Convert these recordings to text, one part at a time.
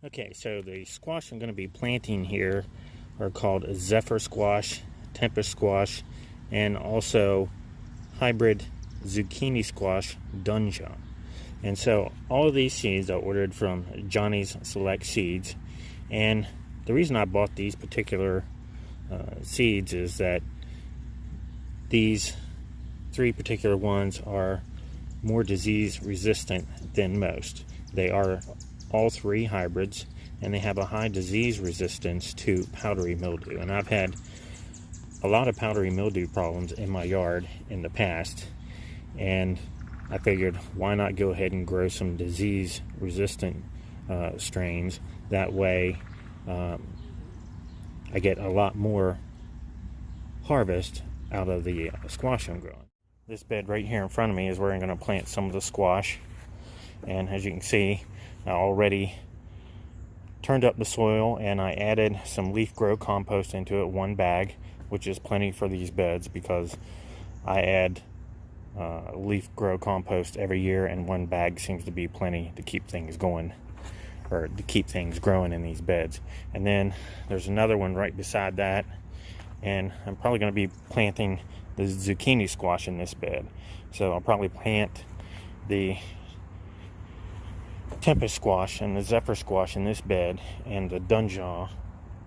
Okay, so the squash I'm going to be planting here are called Zephyr squash, Tempest squash, and also hybrid zucchini squash, Dunja. And so all of these seeds I ordered from Johnny's Select Seeds. And the reason I bought these particular seeds is that these three particular ones are more disease resistant than most. They are all three hybrids, and they have a high disease resistance to powdery mildew. And I've had a lot of powdery mildew problems in my yard in the past, and I figured why not go ahead and grow some disease resistant strains. That way I get a lot more harvest out of the squash I'm growing. This bed right here in front of me is where I'm going to plant some of the squash, and as you can see, I already turned up the soil and I added some leaf grow compost into it, 1 bag, which is plenty for these beds because I add leaf grow compost every year, and 1 bag seems to be plenty to keep things going, or to keep things growing in these beds. And then there's another one right beside that, and I'm probably going to be planting the zucchini squash in this bed. So I'll probably plant the Tempest squash and the Zephyr squash in this bed, and the Dunja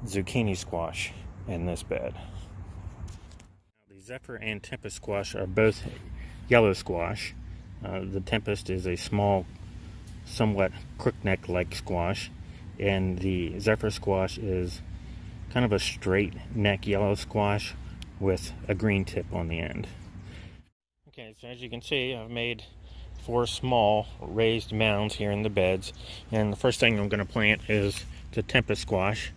Zucchini squash in this bed. The Zephyr and Tempest squash are both yellow squash. The Tempest is a small, somewhat crookneck-like squash, and the Zephyr squash is kind of a straight neck yellow squash with a green tip on the end. Okay, so as you can see, I've made 4 small raised mounds here in the beds, and the first thing I'm going to plant is the Tempest squash.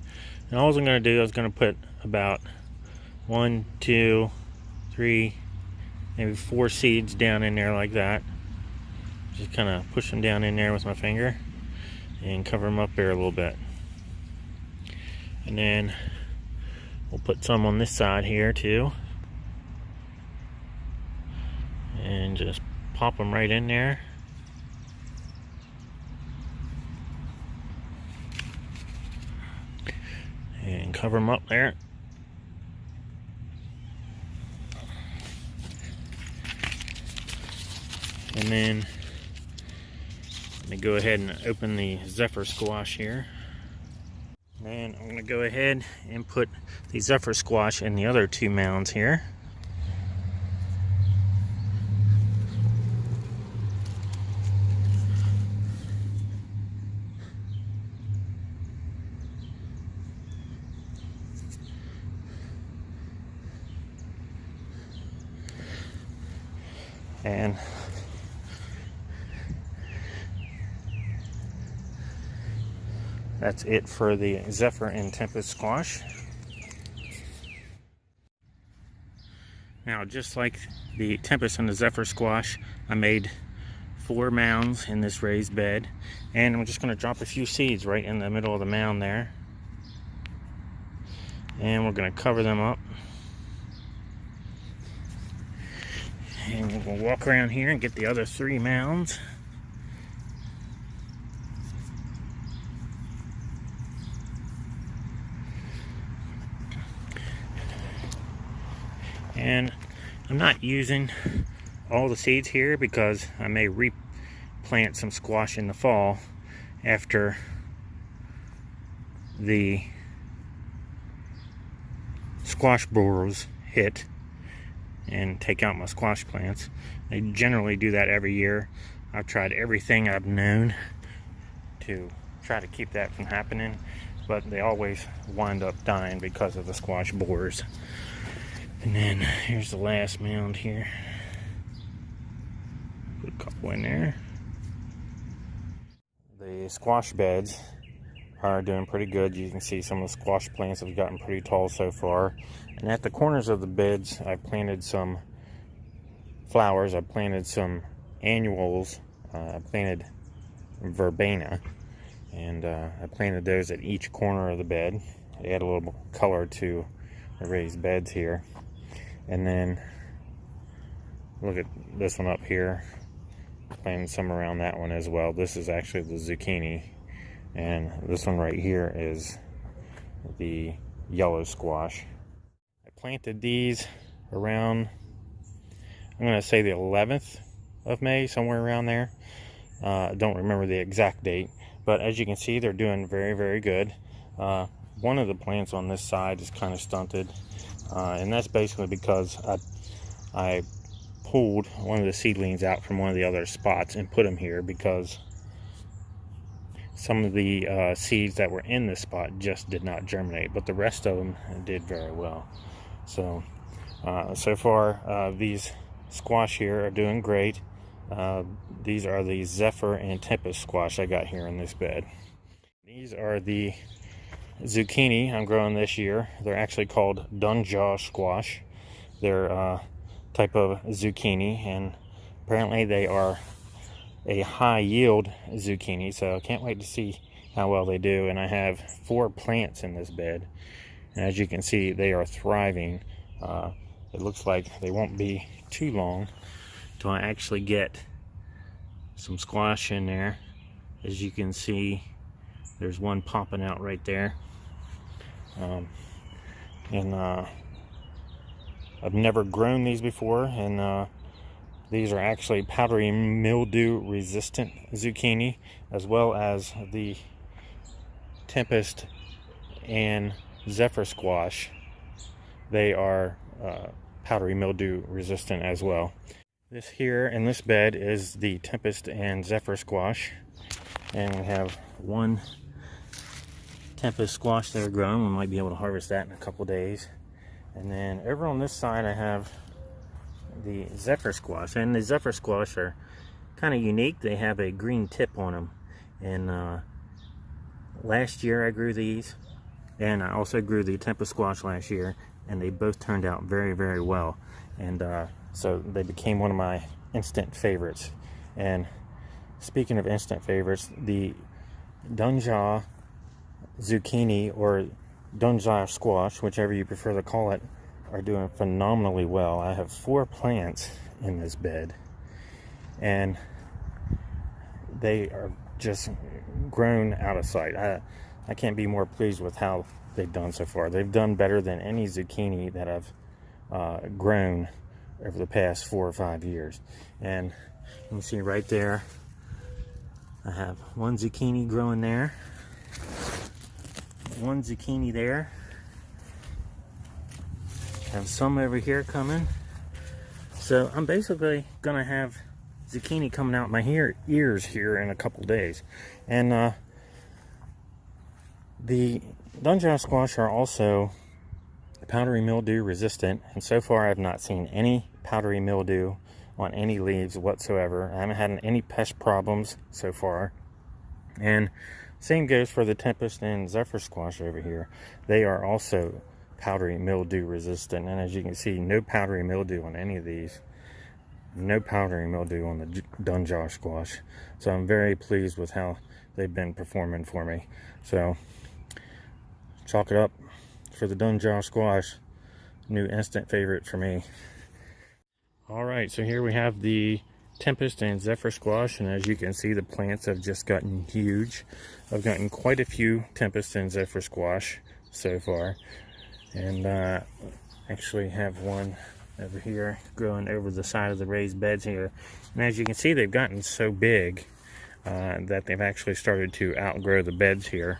And all I'm going to do is going to put about 1, 2, 3, maybe 4 seeds down in there like that. Just kind of push them down in there with my finger and cover them up there a little bit. And then we'll put some on this side here too, and just pop them right in there. And cover them up there. And then let me go ahead and open the Zephyr squash here. And I'm going to go ahead and put the Zephyr squash in the other 2 mounds here. And that's it for the Zephyr and Tempest squash. Now, just like the Tempest and the Zephyr squash, I made 4 mounds in this raised bed, and I'm just going to drop a few seeds right in the middle of the mound there, and we're going to cover them up. And we'll walk around here and get the other 3 mounds. And I'm not using all the seeds here because I may replant some squash in the fall after the squash borers hit and take out my squash plants. I generally do that every year. I've tried everything I've known to try to keep that from happening, but they always wind up dying because of the squash borers. And then here's the last mound here. Put a couple in there. The squash beds are doing pretty good. You can see some of the squash plants have gotten pretty tall so far. And at the corners of the beds, I planted some flowers. I planted some annuals. I planted verbena, and I planted those at each corner of the bed. They add a little color to the raised beds here. And then look at this one up here. Planted some around that one as well. This is actually the zucchini, and this one right here is the yellow squash. I planted these around, I'm going to say the 11th of May, somewhere around there. I don't remember the exact date, but as you can see, they're doing very, very good. One of the plants on this side is kind of stunted, and that's basically because I pulled one of the seedlings out from one of the other spots and put them here because some of the seeds that were in this spot just did not germinate, but the rest of them did very well. So so far these squash here are doing great. These are the Zephyr and Tempest squash I got here in this bed. These are the zucchini I'm growing this year. They're actually called Dunja squash. They're a type of zucchini, and apparently they are a high yield zucchini, so I can't wait to see how well they do. And I have 4 plants in this bed, and as you can see, they are thriving. It looks like they won't be too long till I actually get some squash in there. As you can see, there's one popping out right there. I've never grown these before, and these are actually powdery mildew resistant zucchini, as well as the Tempest and Zephyr squash. They are powdery mildew resistant as well. This here in this bed is the Tempest and Zephyr squash, and we have one Tempest squash that are growing. We might be able to harvest that in a couple days. And then over on this side I have the Zephyr squash, and the Zephyr squash are kind of unique. They have a green tip on them, and last year I grew these, and I also grew the Tempest squash last year, and they both turned out very, very well, and so they became one of my instant favorites. And speaking of instant favorites, the Dunja Zucchini or Dunja squash, whichever you prefer to call it, are doing phenomenally well. I have 4 plants in this bed, and they are just grown out of sight. I can't be more pleased with how they've done so far. They've done better than any zucchini that I've grown over the past 4 or 5 years. And you can see right there, I have one zucchini growing there, one zucchini there, have some over here coming. So I'm basically gonna have zucchini coming out my ears here in a couple days. And the Dunja squash are also powdery mildew resistant, and so far I've not seen any powdery mildew on any leaves whatsoever. I haven't had any pest problems so far. And same goes for the Tempest and Zephyr squash over here. They are also powdery mildew resistant, and as you can see, no powdery mildew on any of these. No powdery mildew on the Dunja squash. So I'm very pleased with how they've been performing for me. So chalk it up for the Dunja squash. New instant favorite for me. Alright, so here we have the Tempest and Zephyr squash, and as you can see, the plants have just gotten huge. I've gotten quite a few Tempest and Zephyr squash so far, and actually have one over here growing over the side of the raised beds here. And as you can see, they've gotten so big that they've actually started to outgrow the beds here.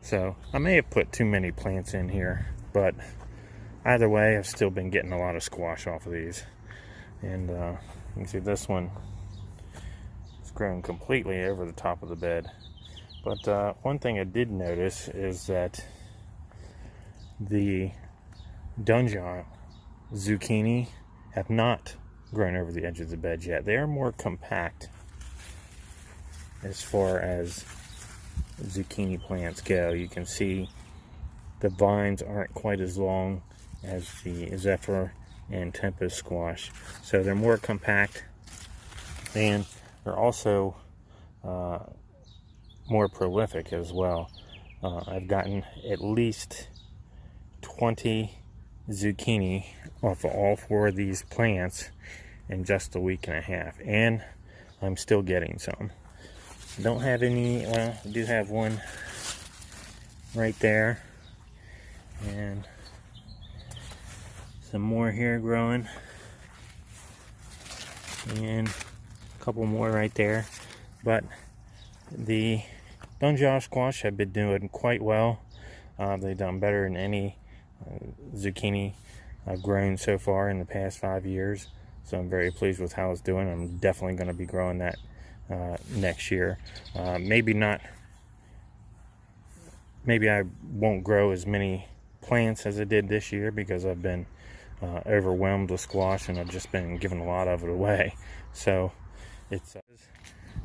So I may have put too many plants in here, but either way, I've still been getting a lot of squash off of these. And you can see this one is grown completely over the top of the bed. But one thing I did notice is that the Dunja Zucchini have not grown over the edge of the bed yet. They are more compact as far as zucchini plants go. You can see the vines aren't quite as long as the Zephyr and Tempest squash, so they're more compact, and they're also more prolific as well. I've gotten at least 20 zucchini off of all 4 of these plants in just a week and a half, and I'm still getting some. Don't have any, well, I do have one right there, and some more here growing, and a couple more right there. But the Dunja squash have been doing quite well. They've done better than any zucchini I've grown so far in the past 5 years. So I'm very pleased with how it's doing. I'm definitely going to be growing that next year. Maybe I won't grow as many plants as I did this year because I've been overwhelmed with squash, and I've just been giving a lot of it away. So it's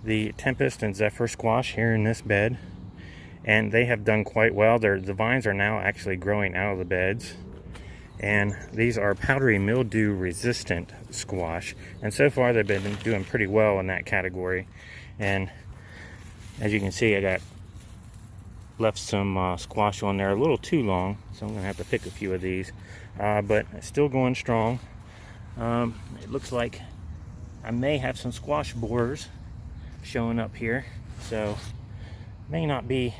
the Tempest and Zephyr squash here in this bed, and they have done quite well. The vines are now actually growing out of the beds, and these are powdery mildew resistant squash, and so far they've been doing pretty well in that category. And as you can see, I left some squash on there a little too long, so I'm gonna have to pick a few of these, but it's still going strong. It looks like I may have some squash borers showing up here, so may not be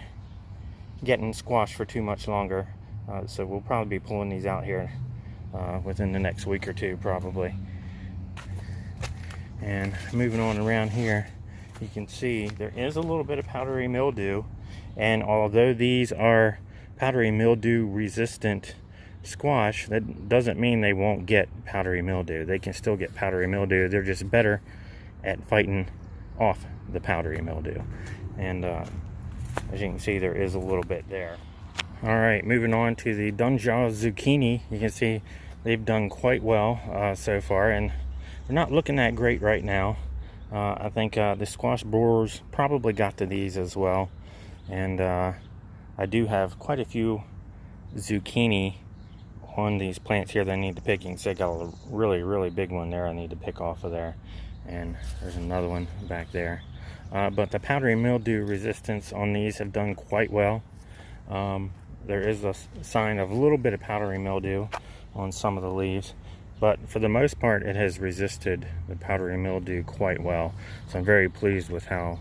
getting squash for too much longer. So we'll probably be pulling these out here within the next week or two, probably. And moving on around here, you can see there is a little bit of powdery mildew, and although these are powdery mildew resistant squash, that doesn't mean they won't get powdery mildew. They can still get powdery mildew. They're just better at fighting off the powdery mildew. And as you can see, there is a little bit there. Alright, moving on to the Dunja Zucchini. You can see they've done quite well so far, and they're not looking that great right now. I think the squash borers probably got to these as well. And I do have quite a few zucchini on these plants here that I need to pick. You can see I got a really big one there I need to pick off of there. And there's another one back there. But the powdery mildew resistance on these have done quite well. There is a sign of a little bit of powdery mildew on some of the leaves, but for the most part it has resisted the powdery mildew quite well. So I'm very pleased with how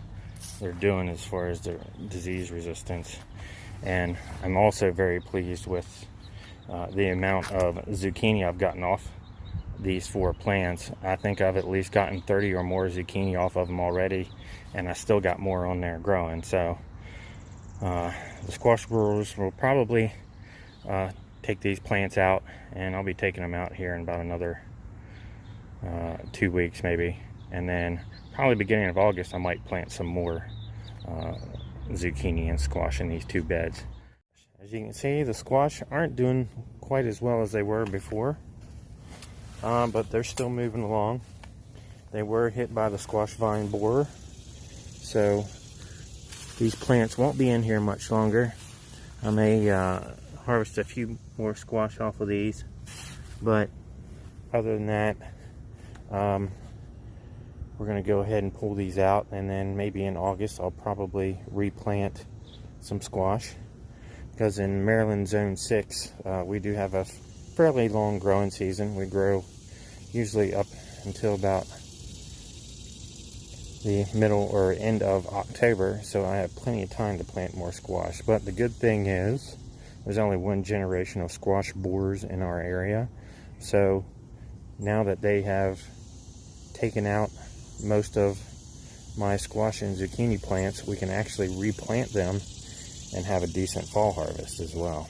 they're doing as far as their disease resistance. And I'm also very pleased with the amount of zucchini I've gotten off these 4 plants. I think I've at least gotten 30 or more zucchini off of them already, and I still got more on there growing. So the squash growers will probably take these plants out, and I'll be taking them out here in about another 2 weeks maybe. And then probably beginning of August I might plant some more zucchini and squash in these 2 beds. As you can see, the squash aren't doing quite as well as they were before, but they're still moving along. They were hit by the squash vine borer, so these plants won't be in here much longer. I may harvest a few more squash off of these, but other than that, we're going to go ahead and pull these out, and then maybe in August I'll probably replant some squash, because in Maryland Zone 6 we do have a fairly long growing season. We grow usually up until about the middle or end of October, so I have plenty of time to plant more squash. But the good thing is there's only one generation of squash borers in our area, so now that they have taken out most of my squash and zucchini plants, we can actually replant them and have a decent fall harvest as well.